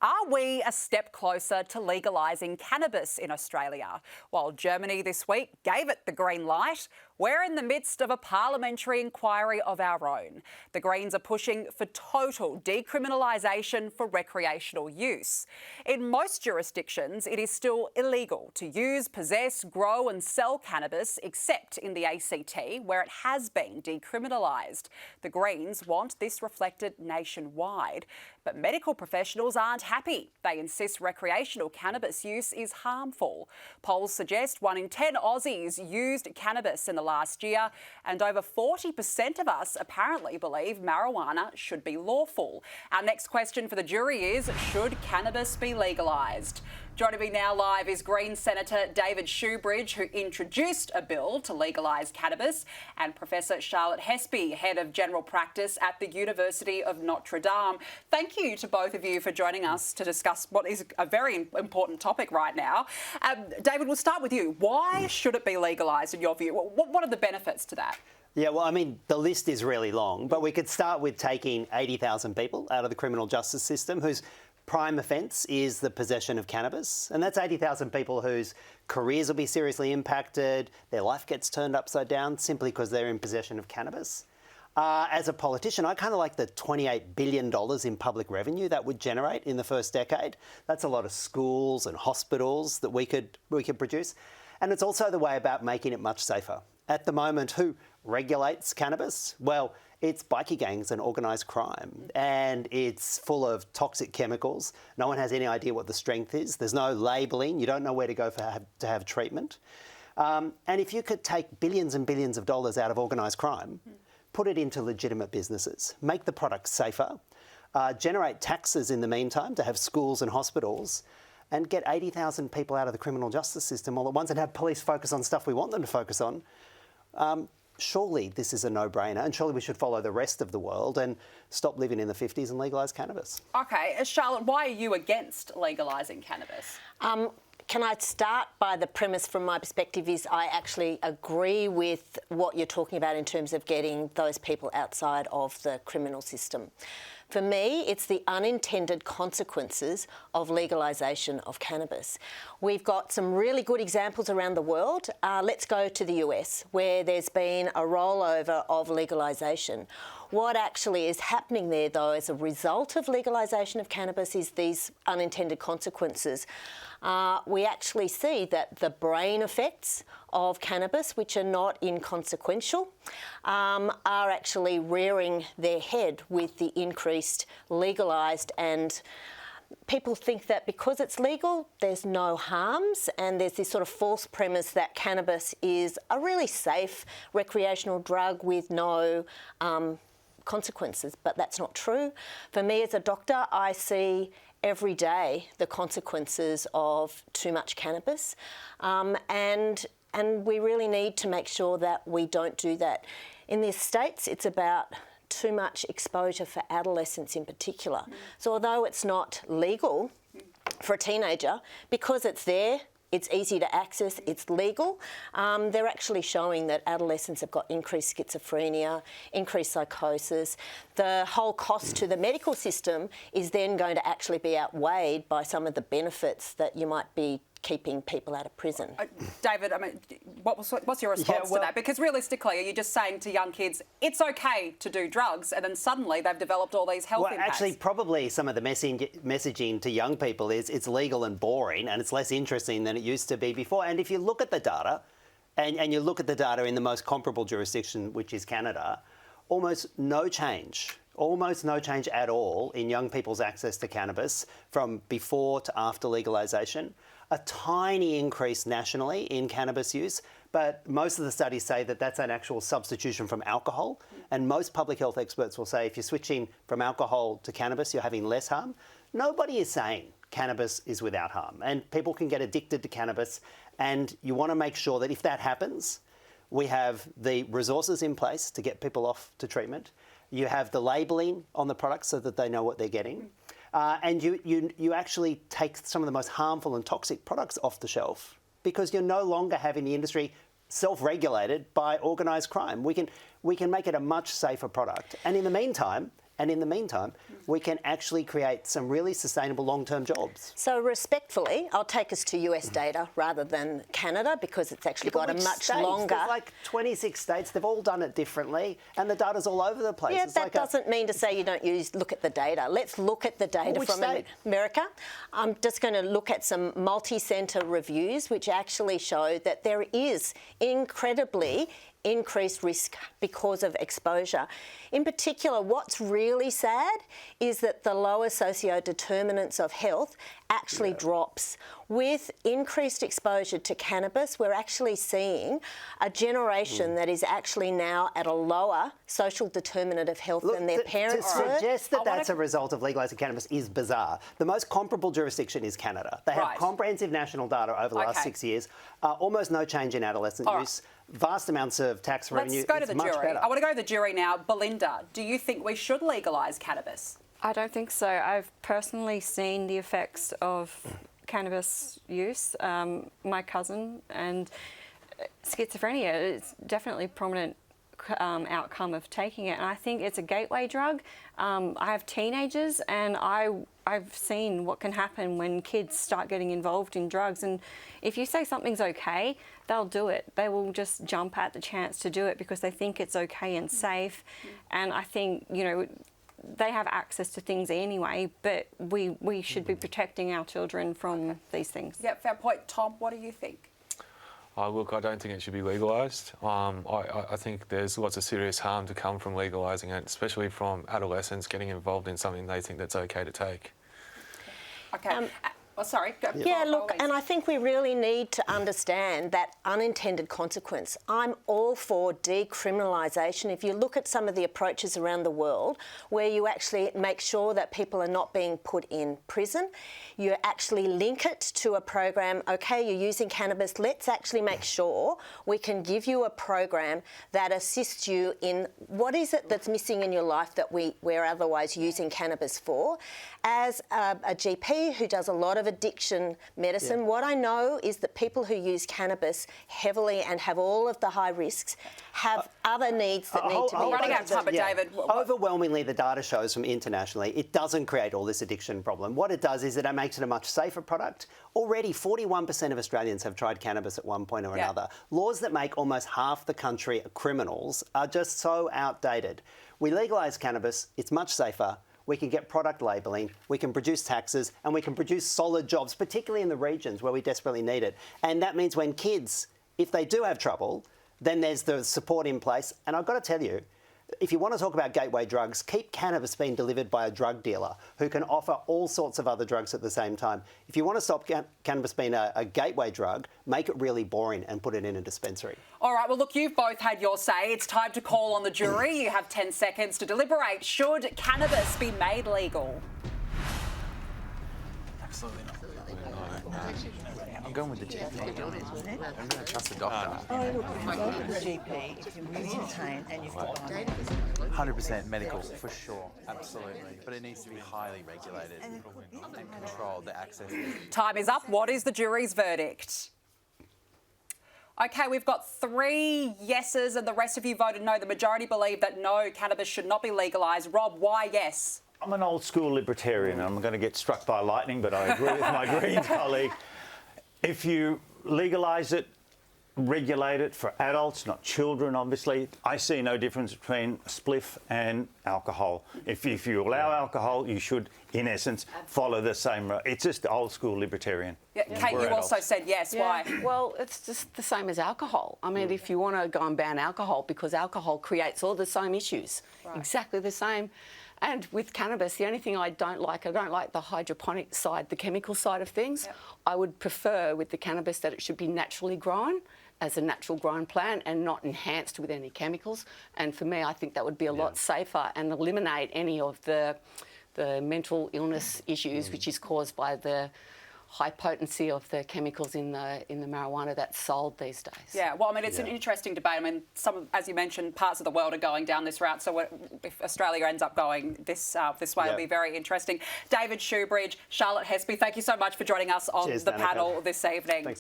Are we a step closer to legalising cannabis in Australia? While Germany this week gave it the green light, we're in the midst of a parliamentary inquiry of our own. The Greens are pushing for total decriminalisation for recreational use. In most jurisdictions, it is still illegal to use, possess, grow and sell cannabis, except in the ACT, where it has been decriminalised. The Greens want this reflected nationwide. But medical professionals aren't happy. They insist recreational cannabis use is harmful. Polls suggest 1 in 10 Aussies used cannabis in the last year, and over 40% of us apparently believe marijuana should be lawful. Our next question for the jury is, should cannabis be legalised? Joining me now live is Green Senator David Shoebridge, who introduced a bill to legalise cannabis, and Professor Charlotte Hespe, Head of General Practice at the University of Notre Dame. Thank you to both of you for joining us to discuss what is a very important topic right now. David, we'll start with you. Why should it be legalised in your view? What are the benefits to that? Yeah, well, I mean, the list is really long, but we could start with taking 80,000 people out of the criminal justice system whose prime offence is the possession of cannabis. And that's 80,000 people whose careers will be seriously impacted, their life gets turned upside down simply because they're in possession of cannabis. As a politician, I kind of like the $28 billion in public revenue that would generate in the first decade. That's a lot of schools and hospitals that we could produce. And it's also the way about making it much safer. At the moment, who regulates cannabis? Well, it's bikie gangs and organised crime, and it's full of toxic chemicals. No one has any idea what the strength is. There's no labelling. You don't know where to go to have treatment. And if you could take billions and billions of dollars out of organised crime, put it into legitimate businesses, make the product safer, generate taxes in the meantime to have schools and hospitals, and get 80,000 people out of the criminal justice system all at once and have police focus on stuff we want them to focus on, surely this is a no-brainer, and surely we should follow the rest of the world and stop living in the 50s and legalise cannabis. OK, Charlotte, why are you against legalising cannabis? Can I start by the premise from my perspective is I actually agree with what you're talking about in terms of getting those people outside of the criminal system. For me, it's the unintended consequences of legalisation of cannabis. We've got some really good examples around the world. Let's go to the US, where there's been a rollover of legalisation. What actually is happening there, though, as a result of legalisation of cannabis is these unintended consequences. We actually see that the brain effects of cannabis, which are not inconsequential, are actually rearing their head with the increased legalised, and people think that because it's legal, there's no harms, and there's this sort of false premise that cannabis is a really safe recreational drug with no consequences, but that's not true. For me as a doctor, I see every day the consequences of too much cannabis, and we really need to make sure that we don't do that. In the States, it's about too much exposure for adolescents in particular. So although it's not legal for a teenager, because it's there, it's easy to access, it's legal, they're actually showing that adolescents have got increased schizophrenia, increased psychosis. The whole cost to the medical system is then going to actually be outweighed by some of the benefits that you might be keeping people out of prison. David, I mean, what's your response to that? Because realistically, are you just saying to young kids, it's okay to do drugs, and then suddenly they've developed all these health impacts? Actually, probably some of the messaging to young people is it's legal and boring, and it's less interesting than it used to be before. And if you look at the data, and you look at the data in the most comparable jurisdiction, which is Canada, almost no change at all in young people's access to cannabis from before to after legalisation. A tiny increase nationally in cannabis use, but most of the studies say that that's an actual substitution from alcohol. And most public health experts will say if you're switching from alcohol to cannabis, you're having less harm. Nobody is saying cannabis is without harm, and people can get addicted to cannabis. And you want to make sure that if that happens, we have the resources in place to get people off to treatment. You have the labelling on the product so that they know what they're getting. And you actually take some of the most harmful and toxic products off the shelf because you're no longer having the industry self-regulated by organised crime. We can make it a much safer product. And in the meantime, And in the meantime, we can actually create some really sustainable long-term jobs. So respectfully, I'll take us to US data rather than Canada because it's actually got a much longer... There's like 26 states, they've all done it differently and the data's all over the place. Yeah, it's that like doesn't mean to say you don't look at the data. Let's look at the data from America. I'm just going to look at some multi-centre reviews which actually show that there is incredibly increased risk because of exposure. In particular, what's really sad is that the lower socio-determinants of health actually drops. With increased exposure to cannabis, we're actually seeing a generation that is actually now at a lower social determinant of health than their parents were. To suggest that that's a result of legalising cannabis is bizarre. The most comparable jurisdiction is Canada. They have comprehensive national data over the last 6 years, almost no change in adolescent use, vast amounts of tax revenue. Let's go to the jury. Better. I want to go to the jury now. Belinda, do you think we should legalise cannabis? I don't think so. I've personally seen the effects of cannabis use. My cousin and schizophrenia, it's definitely a prominent outcome of taking it. And I think it's a gateway drug. I have teenagers and I've seen what can happen when kids start getting involved in drugs. And if you say something's okay, they'll do it. They will just jump at the chance to do it because they think it's okay and safe. And I think, you know, they have access to things anyway, but we should be protecting our children from these things. Yeah, fair point. Tom, what do you think? Look, I don't think it should be legalised. I think there's lots of serious harm to come from legalising it, especially from adolescents getting involved in something they think that's okay to take. Okay. Sorry. Yeah, look, and I think we really need to understand that unintended consequence. I'm all for decriminalisation. If you look at some of the approaches around the world where you actually make sure that people are not being put in prison, you actually link it to a program, okay, you're using cannabis, let's actually make sure we can give you a program that assists you in what is it that's missing in your life that we're otherwise using cannabis for. As a GP who does a lot of addiction medicine, what I know is that people who use cannabis heavily and have all of the high risks have other needs that need to be running out of time, but David. Overwhelmingly, the data shows from internationally, it doesn't create all this addiction problem. What it does is that it makes it a much safer product. Already, 41% of Australians have tried cannabis at one point or another. Laws that make almost half the country criminals are just so outdated. We legalise cannabis, it's much safer. We can get product labelling, we can produce taxes, and we can produce solid jobs, particularly in the regions where we desperately need it. And that means when kids, if they do have trouble, then there's the support in place. And I've got to tell you, if you want to talk about gateway drugs, keep cannabis being delivered by a drug dealer who can offer all sorts of other drugs at the same time. If you want to stop cannabis being a gateway drug, make it really boring and put it in a dispensary. All right, well, look, you've both had your say. It's time to call on the jury. You have 10 seconds to deliberate. Should cannabis be made legal? Absolutely not. I'm going with the GP. I'm going to trust the doctor. Oh, look, if you go to the GP, if you're really in pain and you've got 100% medical, for sure. Absolutely. But it needs to be highly regulated and controlled, the access. Time is up. What is the jury's verdict? OK, we've got 3 yeses and the rest of you voted no. The majority believe that no, cannabis should not be legalised. Rob, why yes? I'm an old school libertarian and I'm going to get struck by lightning, but I agree with my Greens colleague. If you legalise it, regulate it for adults, not children, obviously, I see no difference between spliff and alcohol. If you allow alcohol, you should, in essence, follow the same. It's just old school libertarian. Yeah, Kate, you also said yes. Why? Well, it's just the same as alcohol. I mean, if you want to go and ban alcohol, because alcohol creates all the same issues, exactly the same. And with cannabis, the only thing I don't like the hydroponic side, the chemical side of things. Yep. I would prefer with the cannabis that it should be naturally grown as a natural grown plant and not enhanced with any chemicals. And for me, I think that would be a lot safer and eliminate any of the mental illness issues which is caused by the high potency of the chemicals in the marijuana that's sold these days. Yeah, well, I mean, it's an interesting debate. I mean, as you mentioned, parts of the world are going down this route. So if Australia ends up going this way, it'll be very interesting. David Shoebridge, Charlotte Hespe, thank you so much for joining us on the panel this evening. Thanks.